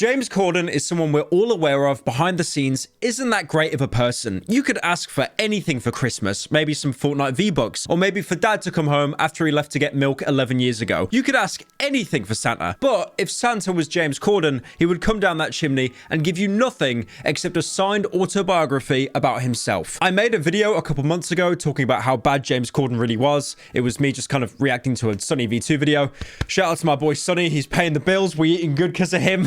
James Corden is someone we're all aware of behind the scenes isn't that great of a person. You could ask for anything for Christmas, maybe some Fortnite V-Bucks, or maybe for dad to come home after he left to get milk 11 years ago. You could ask anything for Santa, but if Santa was James Corden, he would come down that chimney and give you nothing except a signed autobiography about himself. I made a video a couple months ago talking about how bad James Corden really was. It was me just kind of reacting to a Sonny V2 video. Shout out to my boy Sonny, he's paying the bills, we eating good because of him.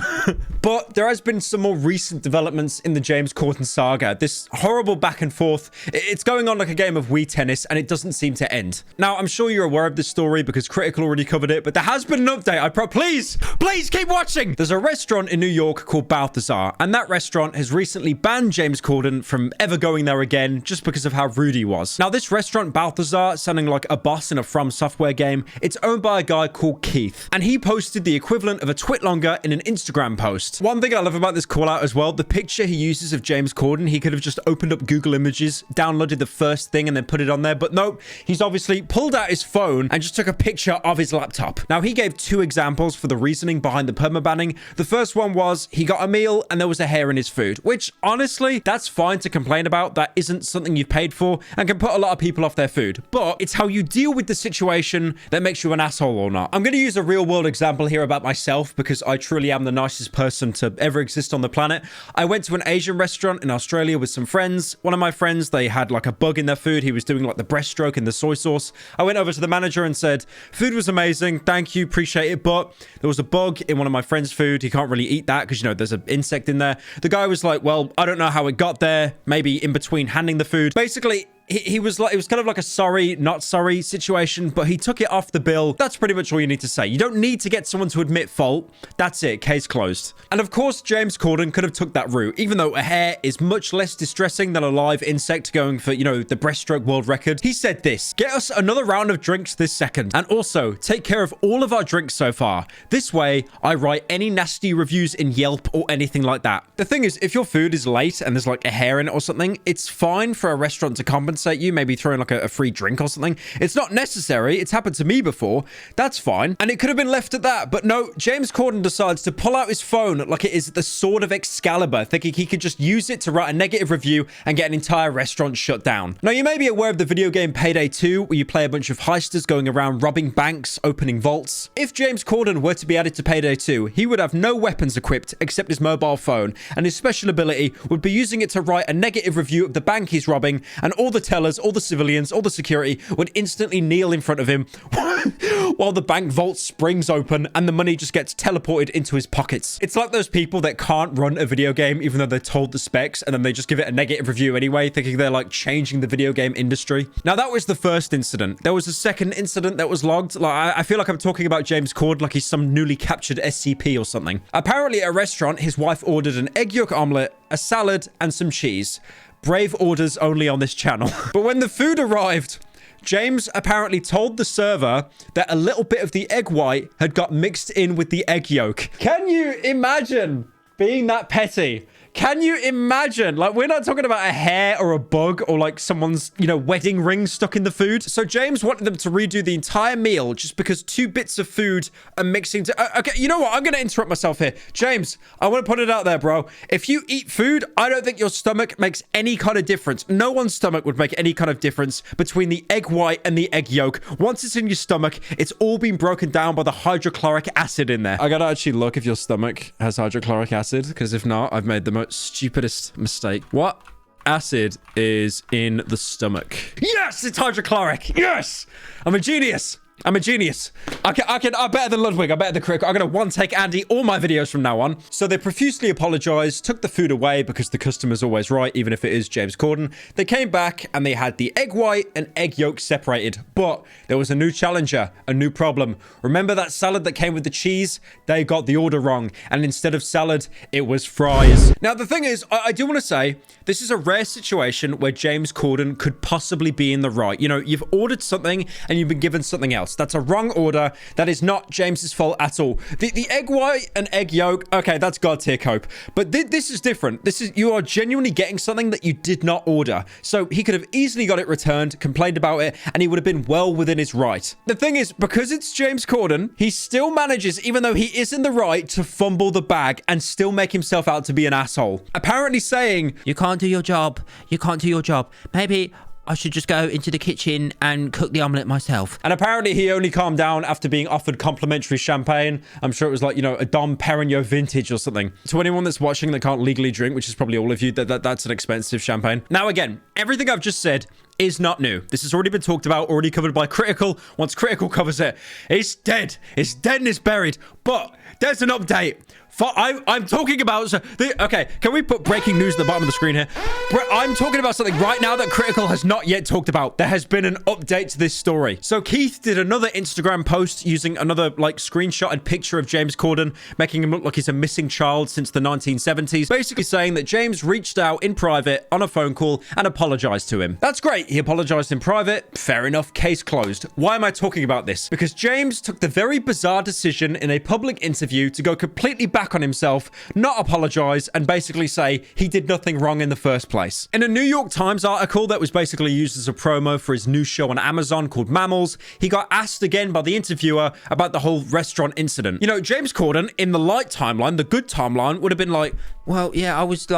But there has been some more recent developments in the James Corden saga. This horrible back and forth, it's going on like a game of Wii tennis and it doesn't seem to end. Now, I'm sure you're aware of this story because Critical already covered it, but there has been an update. Please keep watching. There's a restaurant in New York called Balthazar, and that restaurant has recently banned James Corden from ever going there again just because of how rude he was. Now, this restaurant, Balthazar, sounding like a boss in a From Software game, it's owned by a guy called Keith, and he posted the equivalent of a twit longer in an Instagram post. One thing I love about this call out as well, the picture he uses of James Corden, he could have just opened up Google Images, downloaded the first thing and then put it on there. But nope, he's obviously pulled out his phone and just took a picture of his laptop. Now, he gave two examples for the reasoning behind the permabanning. The first one was he got a meal and there was a hair in his food, which honestly, that's fine to complain about. That isn't something you've paid for and can put a lot of people off their food. But it's how you deal with the situation that makes you an asshole or not. I'm going to use a real world example here about myself because I truly am the nicest person to ever exist on the planet. I went to an Asian restaurant in Australia with some friends. One of my friends, they had like a bug in their food. He was doing like the breaststroke in the soy sauce. I went over to the manager and said, food was amazing. Thank you. Appreciate it. But there was a bug in one of my friend's food. He can't really eat that because, you know, there's an insect in there. The guy was like, well, I don't know how it got there. Maybe in between handing the food. Basically, he was like, it was kind of like a sorry, not sorry situation, but he took it off the bill. That's pretty much all you need to say. You don't need to get someone to admit fault. That's it. Case closed. And of course, James Corden could have took that route, even though a hair is much less distressing than a live insect going for, you know, the breaststroke world record. He said this, get us another round of drinks this second. And also take care of all of our drinks so far. This way, I write any nasty reviews in Yelp or anything like that. The thing is, if your food is late and there's like a hair in it or something, it's fine for a restaurant to compensate you, maybe throw in like a free drink or something. It's not necessary. It's happened to me before. That's fine. And it could have been left at that. But no, James Corden decides to pull out his phone like it is the sword of Excalibur, thinking he could just use it to write a negative review and get an entire restaurant shut down. Now, you may be aware of the video game Payday 2, where you play a bunch of heisters going around robbing banks, opening vaults. If James Corden were to be added to Payday 2, he would have no weapons equipped except his mobile phone, and his special ability would be using it to write a negative review of the bank he's robbing, and all the tellers, all the civilians, all the security would instantly kneel in front of him while the bank vault springs open and the money just gets teleported into his pockets. It's like those people that can't run a video game even though they're told the specs, and then they just give it a negative review anyway, thinking they're like changing the video game industry. Now, that was the first incident. There was a second incident that was logged. Like, I feel like I'm talking about James Corden like he's some newly captured SCP or something. Apparently at a restaurant, his wife ordered an egg yolk omelette, a salad, and some cheese. Brave orders only on this channel. But when the food arrived, James apparently told the server that a little bit of the egg white had got mixed in with the egg yolk. Can you imagine being that petty? Can you imagine? Like, we're not talking about a hair or a bug or like someone's, you know, wedding ring stuck in the food. So James wanted them to redo the entire meal just because two bits of food are mixing to... okay, you know what? I'm going to interrupt myself here. James, I want to put it out there, bro. If you eat food, I don't think your stomach makes any kind of difference. No one's stomach would make any kind of difference between the egg white and the egg yolk. Once it's in your stomach, it's all been broken down by the hydrochloric acid in there. I got to actually look if your stomach has hydrochloric acid, because if not, I've made the most stupidest mistake. What acid is in the stomach? Yes, it's hydrochloric. Yes, I'm a genius. I'm a genius. I'm better than Ludwig. I'm better than Crick. I'm going to one-take Andy all my videos from now on. So they profusely apologized, took the food away because the customer's always right, even if it is James Corden. They came back and they had the egg white and egg yolk separated. But there was a new challenger, a new problem. Remember that salad that came with the cheese? They got the order wrong. And instead of salad, it was fries. Now, the thing is, I do want to say, this is a rare situation where James Corden could possibly be in the right. You know, you've ordered something and you've been given something else. else. That's a wrong order. That is not James's fault at all. The egg white and egg yolk, okay, that's God tier cope. But this is different. You are genuinely getting something that you did not order. So he could have easily got it returned, complained about it, and he would have been well within his right. The thing is, because it's James Corden, he still manages, even though he is in the right, to fumble the bag and still make himself out to be an asshole. Apparently saying, "You can't do your job. You can't do your job. Maybe I should just go into the kitchen and cook the omelette myself." And apparently he only calmed down after being offered complimentary champagne. I'm sure it was like, you know, a Dom Perignon vintage or something. To anyone that's watching that can't legally drink, which is probably all of you, that's an expensive champagne. Now, again, everything I've just said is not new. This has already been talked about, already covered by Critical. Once Critical covers it, it's dead. It's dead and it's buried. But there's an update. I'm talking about... Okay, can we put breaking news at the bottom of the screen here? I'm talking about something right now that Critical has not yet talked about. There has been an update to this story. So Keith did another Instagram post using another, like, screenshotted picture of James Corden, making him look like he's a missing child since the 1970s, basically saying that James reached out in private on a phone call and apologized to him. That's great. He apologized in private. Fair enough. Case closed. Why am I talking about this? Because James took the very bizarre decision in a public interview to go completely back on himself, not apologize, and basically say he did nothing wrong in the first place. In a New York Times article that was basically used as a promo for his new show on Amazon called Mammals, he got asked again by the interviewer about the whole restaurant incident. You know, James Corden, in the light timeline, the good timeline, would have been like, "Well, yeah, I was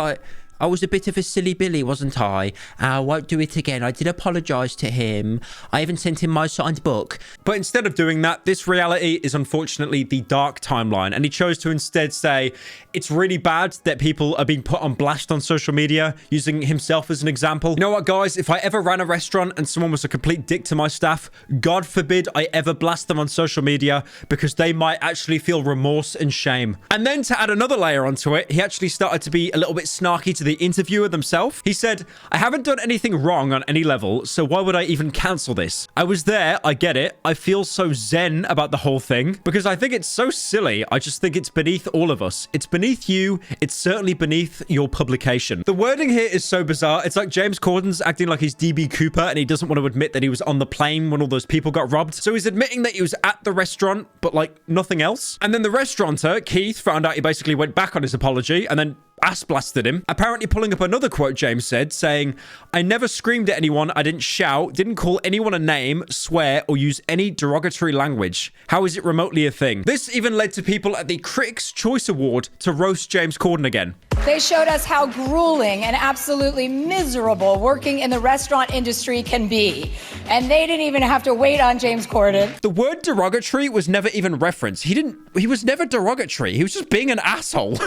a bit of a silly Billy, wasn't I? I won't do it again. I did apologize to him. I even sent him my signed book." But instead of doing that, this reality is unfortunately the dark timeline. And he chose to instead say, it's really bad that people are being put on blast on social media, using himself as an example. You know what, guys? If I ever ran a restaurant and someone was a complete dick to my staff, God forbid I ever blast them on social media, because they might actually feel remorse and shame. And then to add another layer onto it, he actually started to be a little bit snarky to the interviewer themselves. He said, "I haven't done anything wrong on any level, so why would I even cancel this? I was there, I get it. I feel so zen about the whole thing because I think it's so silly. I just think it's beneath all of us. It's beneath you. It's certainly beneath your publication." The wording here is so bizarre. It's like James Corden's acting like he's DB Cooper and he doesn't want to admit that he was on the plane when all those people got robbed. So he's admitting that he was at the restaurant, but like nothing else. And then the restaurateur, Keith, found out he basically went back on his apology and then ass blasted him, apparently pulling up another quote James said, saying, "I never screamed at anyone, I didn't shout, didn't call anyone a name, swear, or use any derogatory language. How is it remotely a thing?" This even led to people at the Critics' Choice Award to roast James Corden again. They showed us how grueling and absolutely miserable working in the restaurant industry can be. And they didn't even have to wait on James Corden. The word derogatory was never even referenced. He was never derogatory. He was just being an asshole.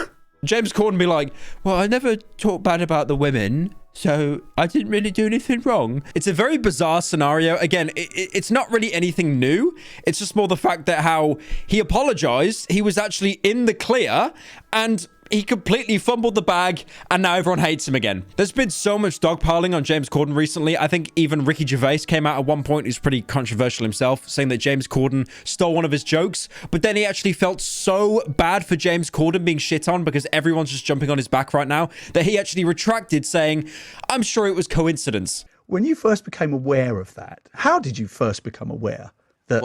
James Corden be like, "Well, I never talked bad about the women, so I didn't really do anything wrong." It's a very bizarre scenario. Again, it's not really anything new. It's just more the fact that how he apologized, he was actually in the clear, and he completely fumbled the bag, and now everyone hates him again. There's been so much dogpiling on James Corden recently. I think even Ricky Gervais came out at one point, who's pretty controversial himself, saying that James Corden stole one of his jokes. But then he actually felt so bad for James Corden being shit on because everyone's just jumping on his back right now, that he actually retracted, saying, "I'm sure it was coincidence." When you first became aware of that, how did you first become aware that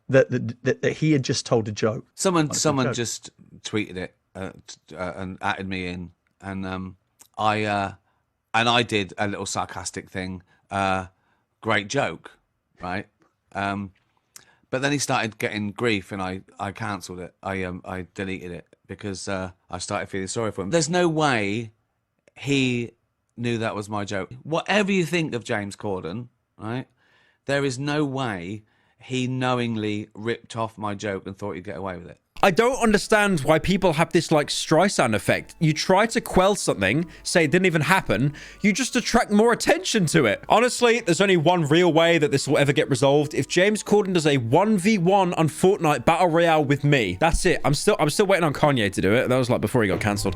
that he had just told a joke? Someone just tweeted it. And added me in, and I did a little sarcastic thing, great joke, right? But then he started getting grief, and I cancelled it. I deleted it because I started feeling sorry for him. There's no way he knew that was my joke. Whatever you think of James Corden, right? There is no way he knowingly ripped off my joke and thought he'd get away with it. I don't understand why people have this like Streisand effect. You try to quell something, say it didn't even happen, you just attract more attention to it. Honestly, there's only one real way that this will ever get resolved. If James Corden does a 1v1 on Fortnite Battle Royale with me, that's it. I'm still waiting on Kanye to do it. That was like before he got cancelled.